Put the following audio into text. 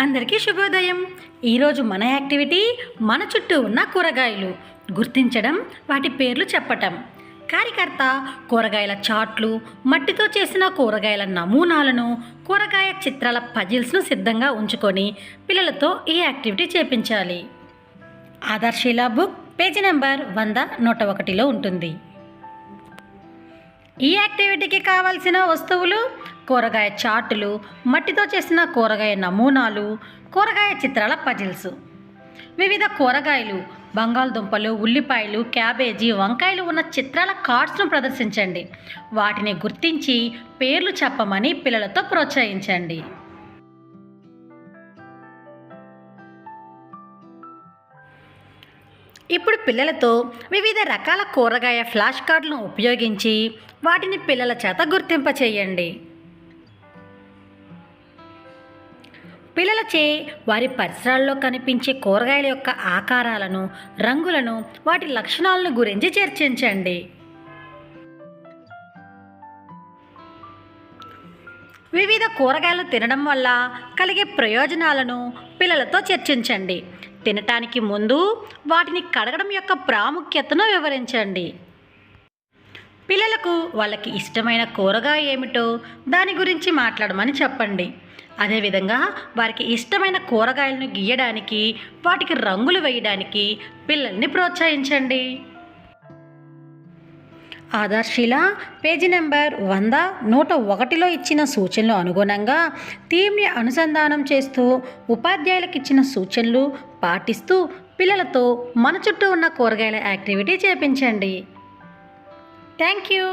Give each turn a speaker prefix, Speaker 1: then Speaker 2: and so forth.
Speaker 1: అందరికీ శుభోదయం. ఈరోజు మన యాక్టివిటీ మన చుట్టూ ఉన్న కూరగాయలు గుర్తించడం, వాటి పేర్లు చెప్పటం. కార్యకర్త కూరగాయల చాట్లు, మట్టితో చేసిన కూరగాయల నమూనాలను, కూరగాయ చిత్రాల పజిల్స్ను సిద్ధంగా ఉంచుకొని పిల్లలతో ఈ యాక్టివిటీ చేపించాలి. ఆదర్శిలా బుక్ పేజీ నెంబర్ 100-101లో ఉంటుంది. ఈ యాక్టివిటీకి కావాల్సిన వస్తువులు: కూరగాయ చార్టులు, మట్టితో చేసిన కూరగాయ నమూనాలు, కూరగాయ చిత్రాల పజిల్స్. వివిధ కూరగాయలు, బంగాళదుంపలు, ఉల్లిపాయలు, క్యాబేజీ, వంకాయలు ఉన్న చిత్రాల కార్డ్స్ను ప్రదర్శించండి. వాటిని గుర్తించి పేర్లు చెప్పమని పిల్లలతో ప్రోత్సహించండి. ఇప్పుడు పిల్లలతో వివిధ రకాల కూరగాయ ఫ్లాష్ కార్డులను ఉపయోగించి వాటిని పిల్లల చేత గుర్తింపచేయండి. పిల్లలచే వారి పరిసరాల్లో కనిపించే కూరగాయల యొక్క ఆకారాలను, రంగులను, వాటి లక్షణాలను గురించి చర్చించండి. వివిధ కూరగాయలు తినడం వల్ల కలిగే ప్రయోజనాలను పిల్లలతో చర్చించండి. తినటానికి ముందు వాటిని కడగడం యొక్క ప్రాముఖ్యతను వివరించండి. పిల్లలకు వాళ్ళకి ఇష్టమైన కూరగాయ ఏమిటో దాని గురించి మాట్లాడమని చెప్పండి. అదేవిధంగా వారికి ఇష్టమైన కూరగాయలను గీయడానికి, వాటికి రంగులు వేయడానికి పిల్లల్ని ప్రోత్సహించండి. ఆదర్శిలా పేజీ నెంబర్ 100-101లో ఇచ్చిన సూచనలు అనుగుణంగా థీమ్ని అనుసంధానం చేస్తూ ఉపాధ్యాయులకు ఇచ్చిన సూచనలు పాటిస్తూ పిల్లలతో మన చుట్టూ ఉన్న కూరగాయల యాక్టివిటీ చేపించండి. Thank you.